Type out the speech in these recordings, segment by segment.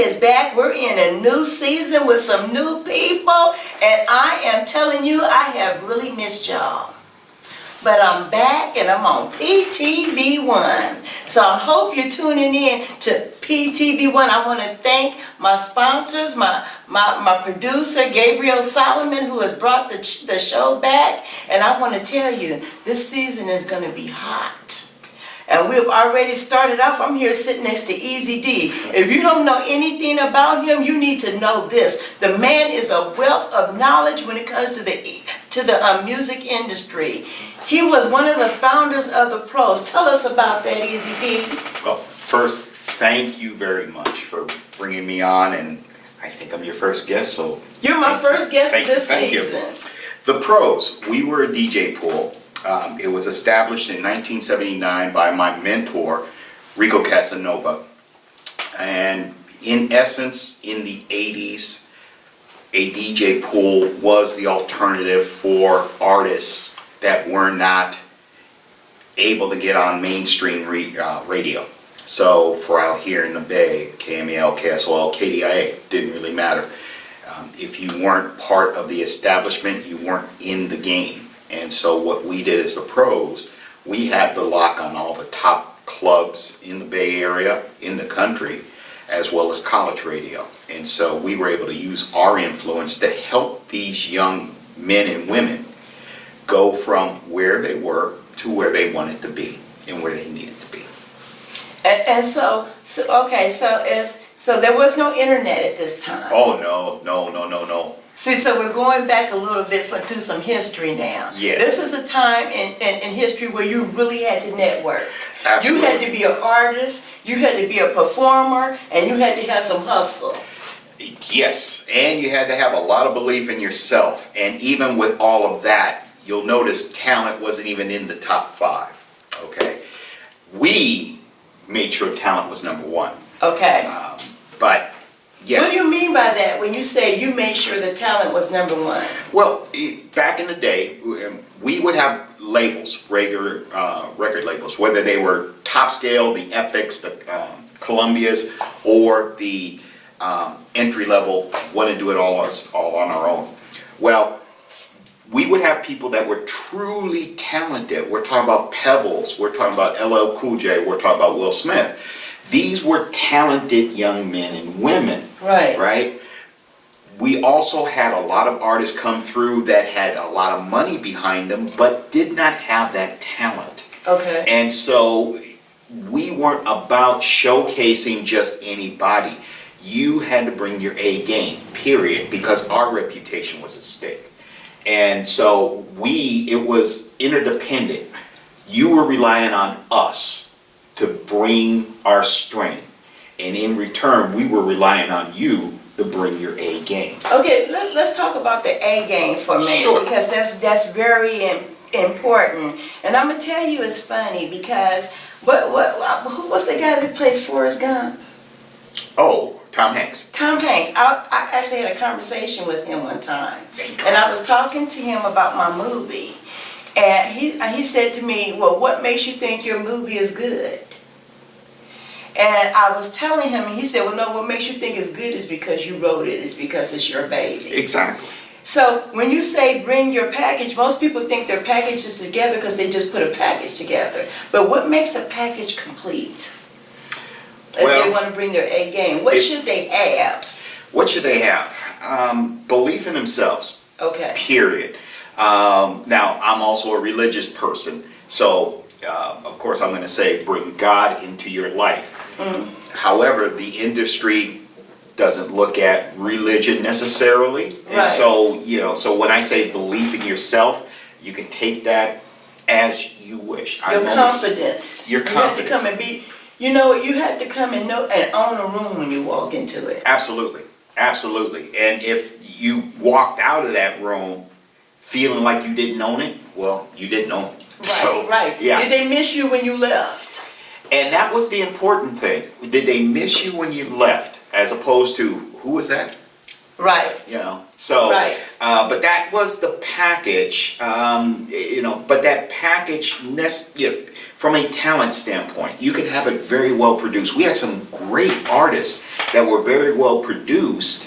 is back. We're in a new season with some new people, and I am telling you, I have really missed y'all. But I'm back and I'm on PTV1. So I hope you're tuning in to PTV1. I want to thank my sponsors, my producer, Gabriel Solomon, who has brought the show back. And I want to tell you, this season is going to be hot. And we've already started off. I'm here sitting next to Easy D. If you don't know anything about him, you need to know this. The man is a wealth of knowledge when it comes to the music industry. He was one of the founders of the Pros. Tell us about that, Easy D. Well, first, thank you very much for bringing me on, and I think I'm your first guest, so... You're my first guest of this season. The Pros, we were a DJ pool. It was established in 1979 by my mentor, Rico Casanova. And in essence, in the 80s, a DJ pool was the alternative for artists that were not able to get on mainstream radio. So for out here in the Bay, KMEL, KSOL, KDIA, didn't really matter. If you weren't part of the establishment, you weren't in the game. And so what we did as the Pros, we had the lock on all the top clubs in the Bay Area, in the country, as well as college radio. And so we were able to use our influence to help these young men and women go from where they were to where they wanted to be and where they needed to be. And so there was no internet at this time. Oh, no. See, so we're going back a little bit to some history now. Yes. This is a time in history where you really had to network. Absolutely. You had to be an artist, you had to be a performer, and you had to have some hustle. Yes, and you had to have a lot of belief in yourself. And even with all of that, you'll notice talent wasn't even in the top 5. Okay? We made sure talent was number 1. Okay. But yes. What do you mean by that when you say you made sure the talent was number 1? Well, back in the day, we would have labels, regular record labels, whether they were Top Scale, the Epics, the Columbias, or the entry level, want to do it all on our own. Well, we would have people that were truly talented. We're talking about Pebbles, we're talking about LL Cool J, we're talking about Will Smith. These were talented young men and women. Right? We also had a lot of artists come through that had a lot of money behind them, but did not have that talent. Okay. And so we weren't about showcasing just anybody. You had to bring your A game, period, because our reputation was at stake. And so it was interdependent. You were relying on us to bring our strength. And in return, we were relying on you to bring your A game. Okay, let's talk about the A game for a minute. Sure. Because that's very important. And I'm gonna tell you, it's funny because what's the guy that plays Forrest Gump? Oh, Tom Hanks. Tom Hanks. I actually had a conversation with him one time, and I was talking to him about my movie, and he said to me, "Well, what makes you think your movie is good?" And I was telling him, and he said, "Well, no, what makes you think it's good is because you wrote it, it's because it's your baby." Exactly. So when you say bring your package, most people think their package is together because they just put a package together. But what makes a package complete? If they want to bring their A game, what should they have? What should they have? Belief in themselves. Okay. Period. Now, I'm also a religious person, so of course I'm going to say bring God into your life. However, the industry doesn't look at religion necessarily, and so so when I say belief in yourself, you can take that as you wish. Your confidence. Your confidence. You have to come and be. You have to come and know and own a room when you walk into it. Absolutely. And if you walked out of that room feeling like you didn't own it, well, you didn't own it. Right. Yeah. Did they miss you when you left? And that was the important thing. Did they miss you when you left, as opposed to who was that? Right. Right. But that was the package. But that package, from a talent standpoint, you could have it very well produced. We had some great artists that were very well produced,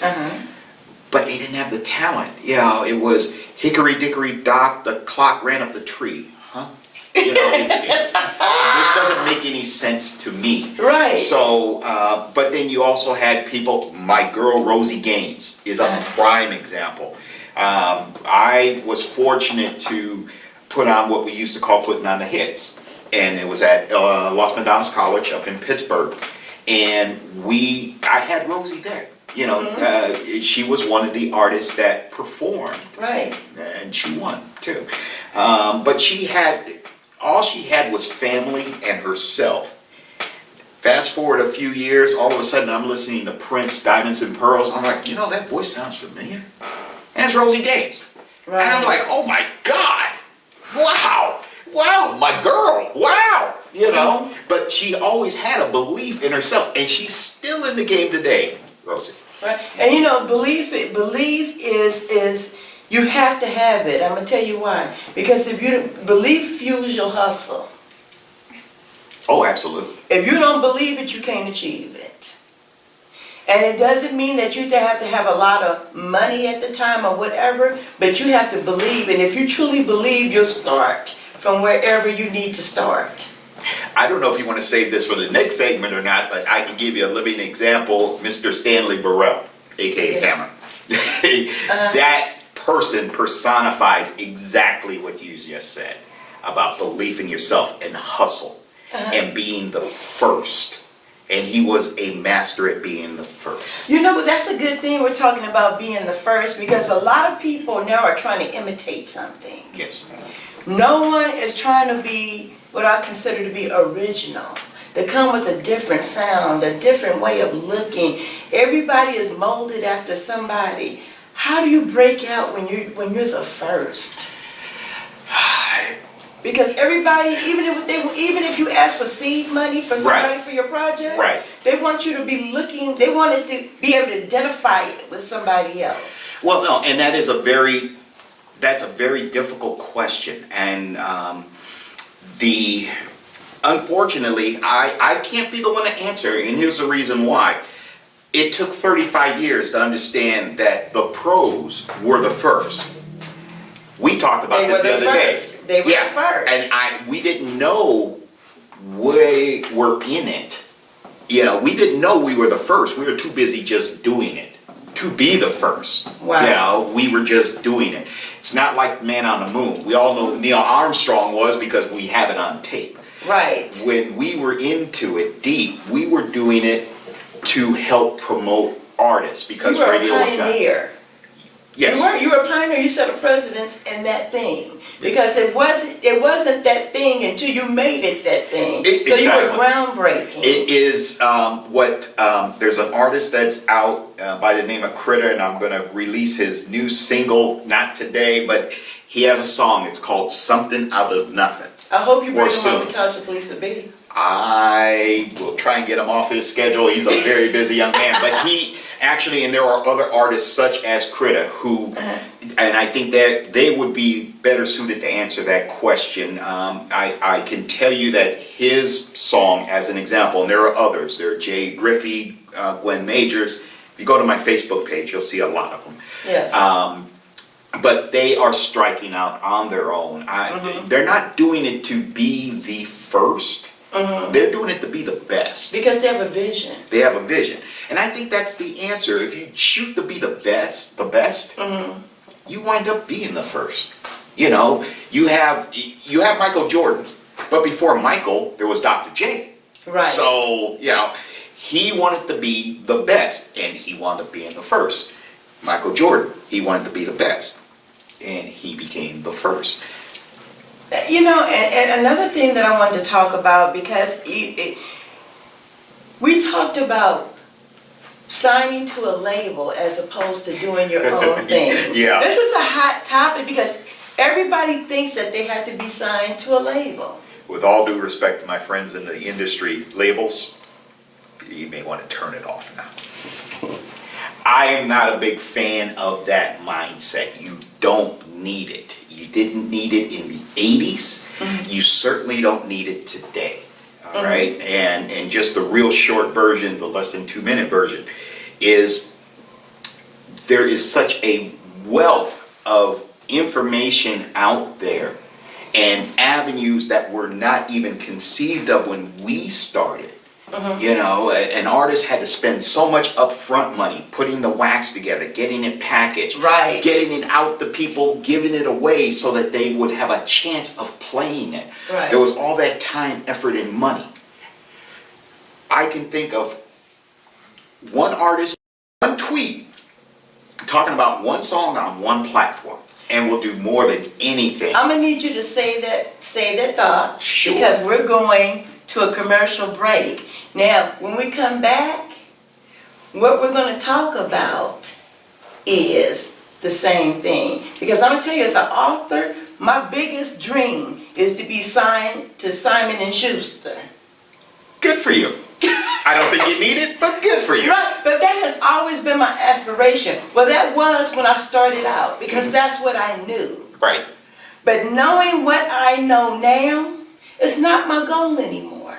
but they didn't have the talent. You know, it was hickory dickory dock, the clock ran up the tree. Huh? You know, this doesn't make any sense to me. Right. So, but then you also had people, my girl Rosie Gaines is a prime example. I was fortunate to put on what we used to call putting on the hits. And it was at Los Madonnas College up in Pittsburgh. And I had Rosie there. You know, she was one of the artists that performed. Right. And she won too. But all she had was family and herself. Fast forward a few years, all of a sudden I'm listening to Prince, Diamonds and Pearls. I'm like, you know, that voice sounds familiar. And it's Rosie Gaines. Right. And I'm like, oh my God, wow, my girl, wow, you know. But she always had a belief in herself, and she's still in the game today, Rosie. Right. And you know, belief is you have to have it. I'm gonna tell you why. Because if you belief fuels your hustle. Oh, absolutely. If you don't believe it, you can't achieve it. And it doesn't mean that you have to have a lot of money at the time or whatever, but you have to believe. And if you truly believe, you'll start from wherever you need to start. I don't know if you want to save this for the next segment or not, but I can give you a living example. Mr. Stanley Burrell, a.k.a. Hammer. That person personifies exactly what you just said about belief in yourself and hustle and being the first. And he was a master at being the first. You know, that's a good thing we're talking about being the first, because a lot of people now are trying to imitate something. Yes. No one is trying to be what I consider to be original. They come with a different sound, a different way of looking. Everybody is molded after somebody. How do you break out when you're the first? Because everybody, even if you ask for seed money for somebody for your project, they want you to be looking. They want it to be able to identify it with somebody else. Well, no, and that's a very difficult question, and unfortunately, I can't be the one to answer, and here's the reason why. It took 35 years to understand that the pros were the first. We talked about this the other day. They were the first. And we didn't know we were in it. You know, we didn't know we were the first. We were too busy just doing it to be the first. Wow. You know, we were just doing it. It's not like Man on the Moon. We all know who Neil Armstrong was because we have it on tape. Right. When we were into it deep, we were doing it to help promote artists because radio was not. You were a pioneer. Yes. You were a pioneer. You set a precedence in that thing, because it wasn't that thing until you made it that thing. So you were groundbreaking. It is there's an artist that's out by the name of Critter, and I'm going to release his new single, not today, but he has a song. It's called Something Out of Nothing. I hope you bring him on the couch with Lisa B. I will try and get him off his schedule. He's a very busy young man, but he actually, and there are other artists such as Critter who, and I think that they would be better suited to answer that question. I can tell you that his song, as an example, and there are others. There are Jay Griffey, Gwen Majors. If you go to my Facebook page, you'll see a lot of them. Yes. But they are striking out on their own. They're not doing it to be the first. They're doing it to be the best. Because they have a vision. They have a vision. And I think that's the answer. If you shoot to be the best, you wind up being the first. You know, you have Michael Jordan, but before Michael, there was Dr. J. Right. So, you know, he wanted to be the best, and he wound up being the first. Michael Jordan, he wanted to be the best, and he became the first. You know, and another thing that I wanted to talk about, because we talked about signing to a label as opposed to doing your own thing. Yeah. This is a hot topic because everybody thinks that they have to be signed to a label. With all due respect to my friends in the industry, labels, you may want to turn it off now. I am not a big fan of that mindset. You don't need it. didn't need it in the 80s, you certainly don't need it today. All right? And just the real short version, the less than 2-minute version, is there is such a wealth of information out there and avenues that were not even conceived of when we started. You know, an artist had to spend so much upfront money putting the wax together, getting it packaged, Right. getting it out to people, giving it away so that they would have a chance of playing it. Right. There was all that time, effort, and money. I can think of one artist, one tweet, talking about one song on one platform, and will do more than anything. I'm gonna need you to save that thought. Sure. Because we're going to a commercial break. Now, when we come back, what we're gonna talk about is the same thing. Because I'm gonna tell you, as an author, my biggest dream is to be signed to Simon & Schuster. Good for you. I don't think you need it, but good for you. Right, but that has always been my aspiration. Well, that was when I started out, because that's what I knew. Right. But knowing what I know now, it's not my goal anymore.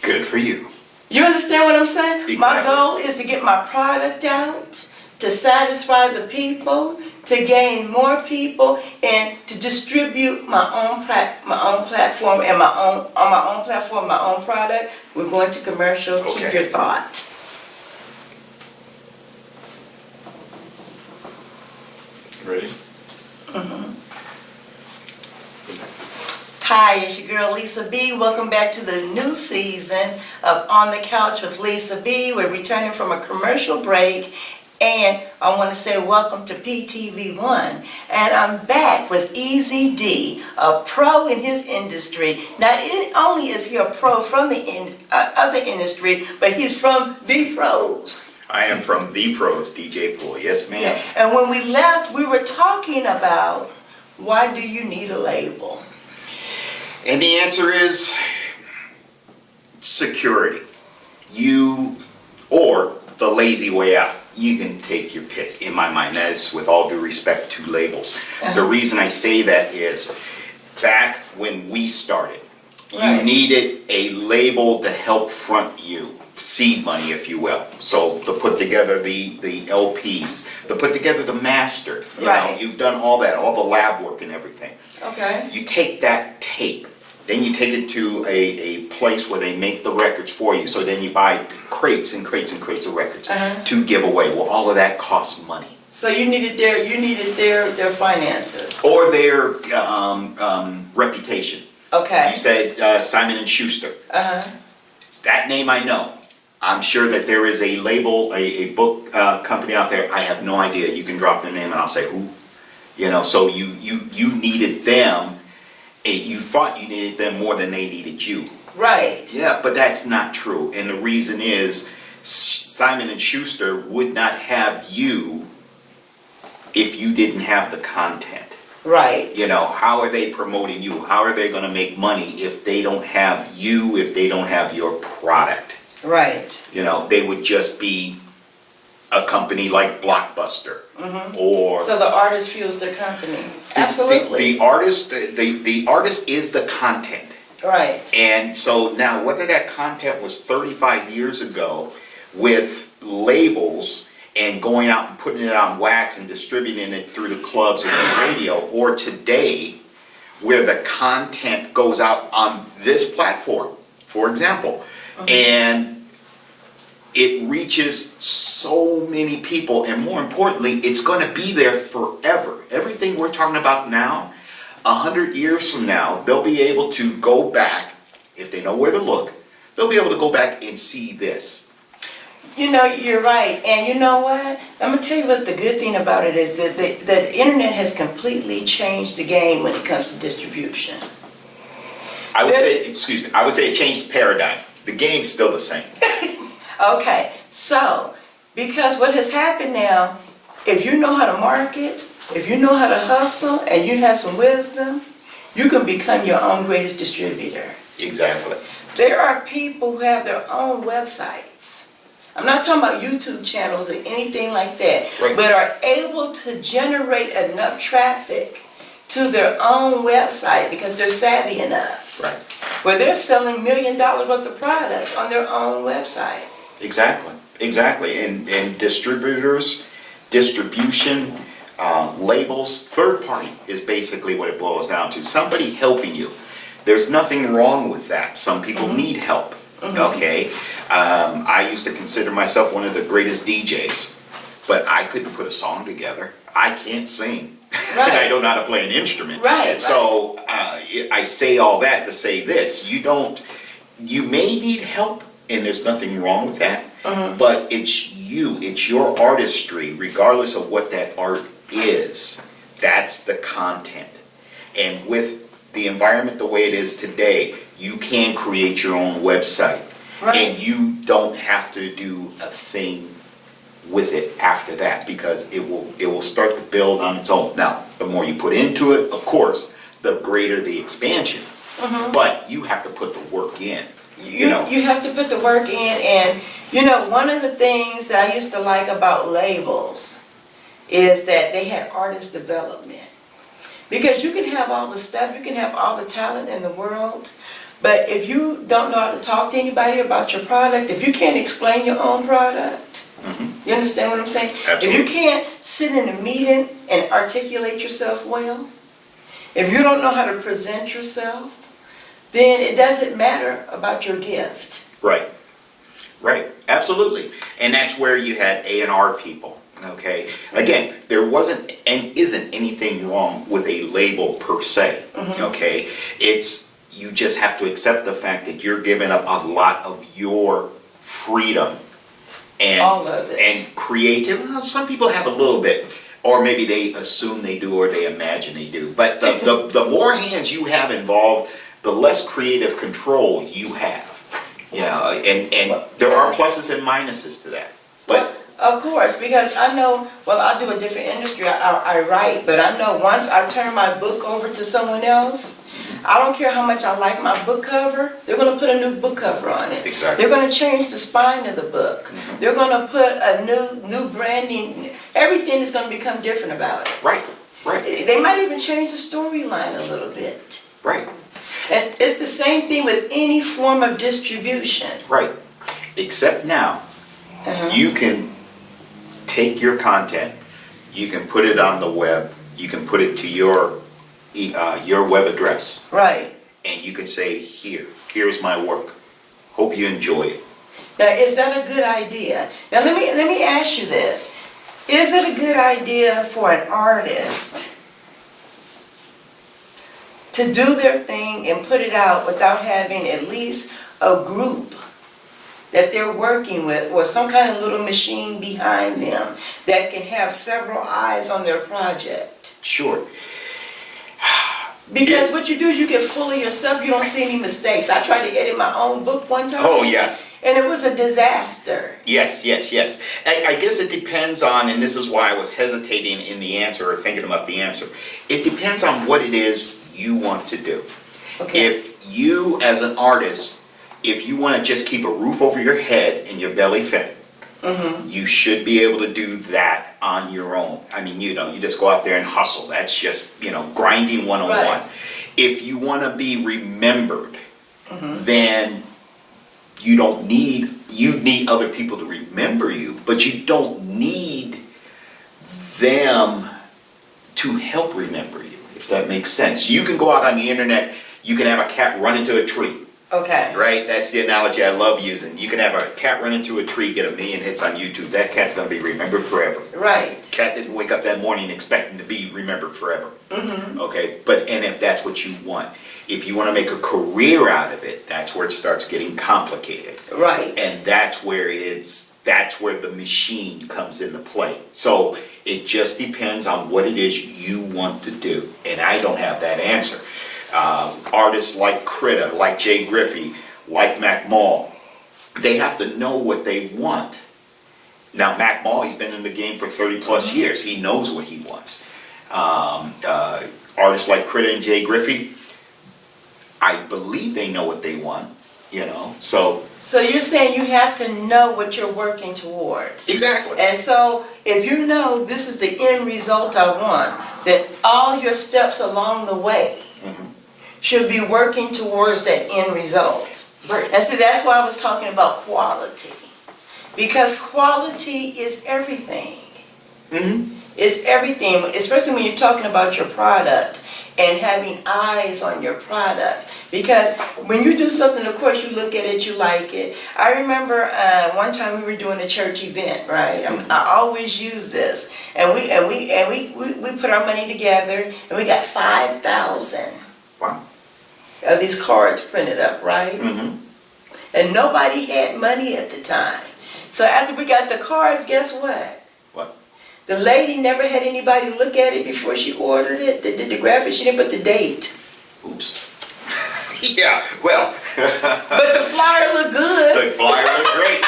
Good for you. You understand what I'm saying? My Exactly. goal is to get my product out, to satisfy the people, to gain more people, and to distribute my own platform and on my own platform, my own product. We're going to commercial. Keep Okay. your thought. Ready? Hi, it's your girl Lisa B. Welcome back to the new season of On the Couch with Lisa B. We're returning from a commercial break, and I want to say welcome to PTV1. And I'm back with Easy D, a pro in his industry. Not only is he a pro from the other industry, but he's from the pros. I am from The Pros, DJ Pool. Yes, ma'am. Yeah. And when we left, we were talking about, why do you need a label? And the answer is security. You, or the lazy way out. You can take your pick, in my mind. That is with all due respect to labels. The reason I say that is, back when we started, Right. you needed a label to help front you. Seed money, if you will. So to put together the LPs, to put together the master. You Right. know, you've done all that, all the lab work and everything. Okay. You take that tape, then you take it to a place where they make the records for you. So then you buy crates and crates and crates of records to give away. Well, all of that costs money. So you needed their finances. Or their reputation. Okay. You said Simon & Schuster. That name I know. I'm sure that there is a label, a book company out there. I have no idea. You can drop their name and I'll say who. You know, so you needed them. You thought you needed them more than they needed you. Right. Yeah, but that's not true. And the reason is Simon & Schuster would not have you if you didn't have the content. Right. You know, how are they promoting you? How are they going to make money if they don't have you, if they don't have your product? Right. You know, they would just be a company like Blockbuster. Or So the artist fuels their company. Absolutely. the artist is the content. Right. And so now, whether that content was 35 years ago with labels and going out and putting it on wax and distributing it through the clubs and the radio, or today, where the content goes out on this platform, for example, and it reaches so many people, and more importantly, it's going to be there forever. Everything we're talking about now, 100 years from now, they'll be able to go back, if they know where to look, they'll be able to go back and see this. You know, you're right. And you know what? I'm going to tell you what the good thing about it is that the internet has completely changed the game when it comes to distribution. I would say it changed the paradigm. The game's still the same. Okay, so, because what has happened now, if you know how to market, if you know how to hustle, and you have some wisdom, you can become your own greatest distributor. Exactly. There are people who have their own websites. I'm not talking about YouTube channels or anything like that, Right. but are able to generate enough traffic to their own website because they're savvy enough. Right. Where they're selling $1 million worth of product on their own website. Exactly. And distributors, distribution, labels, third party is basically what it boils down to. Somebody helping you. There's nothing wrong with that. Some people need help. Okay. I used to consider myself one of the greatest DJs, but I couldn't put a song together. I can't sing. Right. And I don't know how to play an instrument. Right. So I say all that to say this. You may need help, and there's nothing wrong with that, but it's your artistry, regardless of what that art is. That's the content. And with the environment the way it is today, you can create your own website. Right. And you don't have to do a thing with it after that, because it will start to build on its own. Now, the more you put into it, of course, the greater the expansion. But you have to put the work in. You know. You have to put the work in, and one of the things that I used to like about labels is that they had artist development. Because you can have all the stuff, you can have all the talent in the world, but if you don't know how to talk to anybody about your product, if you can't explain your own product, you understand what I'm saying? Absolutely. If you can't sit in a meeting and articulate yourself well, if you don't know how to present yourself, then it doesn't matter about your gift. Right. Absolutely. And that's where you had A&R people. Okay. Again, there wasn't and isn't anything wrong with a label per se. Okay. You just have to accept the fact that you're giving up a lot of your freedom All of it. and creative. Well, some people have a little bit, or maybe they assume they do, or they imagine they do. But the more hands you have involved, the less creative control you have. And there are pluses and minuses to that. But of course, because I know, I do a different industry, I write, but I know once I turn my book over to someone else, I don't care how much I like my book cover, they're going to put a new book cover on it. Exactly. They're going to change the spine of the book. They're going to put a new branding, everything is going to become different about it. Right. They might even change the storyline a little bit. Right. And it's the same thing with any form of distribution. Right. Except now, you can take your content, you can put it on the web, you can put it to your web address. Right. And you can say, here's my work. Hope you enjoy it. Now, is that a good idea? Now, let me ask you this. Is it a good idea for an artist to do their thing and put it out without having at least a group that they're working with, or some kind of little machine behind them that can have several eyes on their project? Sure. Because what you do is you get full of yourself, you don't see any mistakes. I tried to edit my own book one time. Oh, yes. And it was a disaster. Yes. I guess it depends on, and this is why I was hesitating in the answer or thinking about the answer. It depends on what it is you want to do. Okay. If you, as an artist, if you want to just keep a roof over your head and your belly fed, you should be able to do that on your own. I mean, you just go out there and hustle. That's just, grinding 101. Right. If you want to be remembered, then you need other people to remember you, but you don't need them to help remember you, if that makes sense. You can go out on the internet, you can have a cat run into a tree. Okay. Right? That's the analogy I love using. You can have a cat run into a tree, get 1 million hits on YouTube. That cat's going to be remembered forever. Right. Cat didn't wake up that morning expecting to be remembered forever. Okay? And if that's what you want. If you want to make a career out of it, that's where it starts getting complicated. Right. And that's where the machine comes into play. So it just depends on what it is you want to do. And I don't have that answer. Artists like Critta, like Jay Griffey, like Mac Mall, they have to know what they want. Now, Mac Mall, he's been in the game for 30 plus years. He knows what he wants. Artists like Critta and Jay Griffey, I believe they know what they want. you know, so. So you're saying you have to know what you're working towards. Exactly. And so if you know this is the end result I want, that all your steps along the way should be working towards that end result. Right. And see, that's why I was talking about quality. Because quality is everything. It's everything, especially when you're talking about your product and having eyes on your product. Because when you do something, of course, you look at it, you like it. I remember one time we were doing a church event, right? I always use this, and we put our money together, and we got 5,000 Wow. of these cards printed up, right? And nobody had money at the time. So after we got the cards, guess what? What? The lady never had anybody look at it before she ordered it. Did the graphic, she didn't put the date. Oops. Yeah, well. But the flyer looked good. The flyer looked great.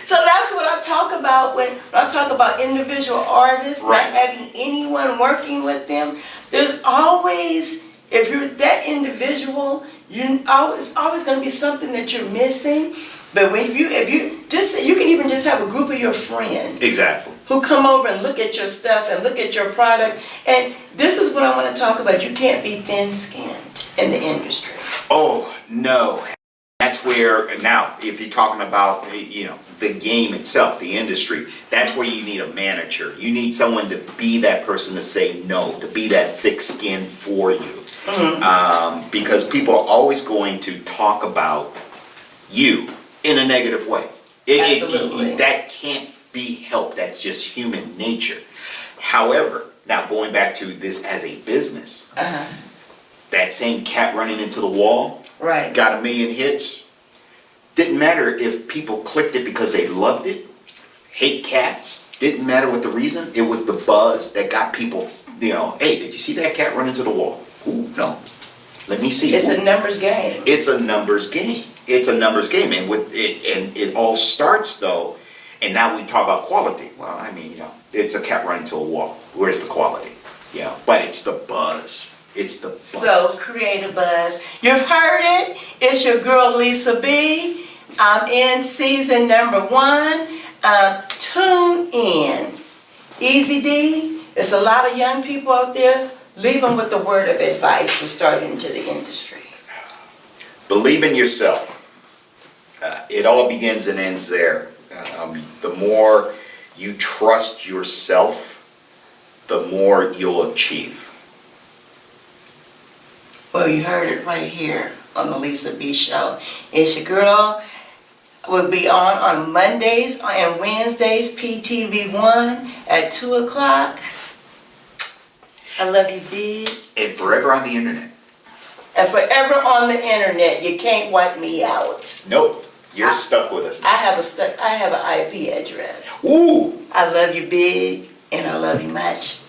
So that's what I talk about when I talk about individual artists, Right. not having anyone working with them. There's always, if you're that individual, you always going to be something that you're missing. But when you can even just have a group of your friends. Exactly. Who come over and look at your stuff and look at your product. And this is what I want to talk about. You can't be thin-skinned in the industry. Oh, no. That's where, now, if you're talking about, you know, the game itself, the industry, that's where you need a manager. You need someone to be that person to say no, to be that thick skin for you. Because people are always going to talk about you in a negative way. Absolutely. That can't be helped. That's just human nature. However, now going back to this as a business, that same cat running into the wall, Right. got 1 million hits. Didn't matter if people clicked it because they loved it. Hate cats. Didn't matter what the reason. It was the buzz that got people, you know, hey, did you see that cat run into the wall? Ooh, no. Let me see. It's a numbers game. It's a numbers game. It's a numbers game. And with it, and it all starts though, and now we talk about quality. Well, I mean, you know, it's a cat running into a wall. Where's the quality? You know, but it's the buzz. It's the buzz. So create a buzz. You've heard it. It's your girl Lisa B. I'm in season number 1. Tune in. Easy D. There's a lot of young people out there. Leave them with the word of advice for starting into the industry. Believe in yourself. It all begins and ends there. The more you trust yourself, the more you'll achieve. Well, you heard it right here on the Lisa B Show. It's your girl. We'll be on Mondays and Wednesdays, PTV1 at 2 o'clock. I love you, big. And forever on the internet. And forever on the internet. You can't wipe me out. Nope. You're stuck with us. I have an IP address. Ooh. I love you, big, and I love you much.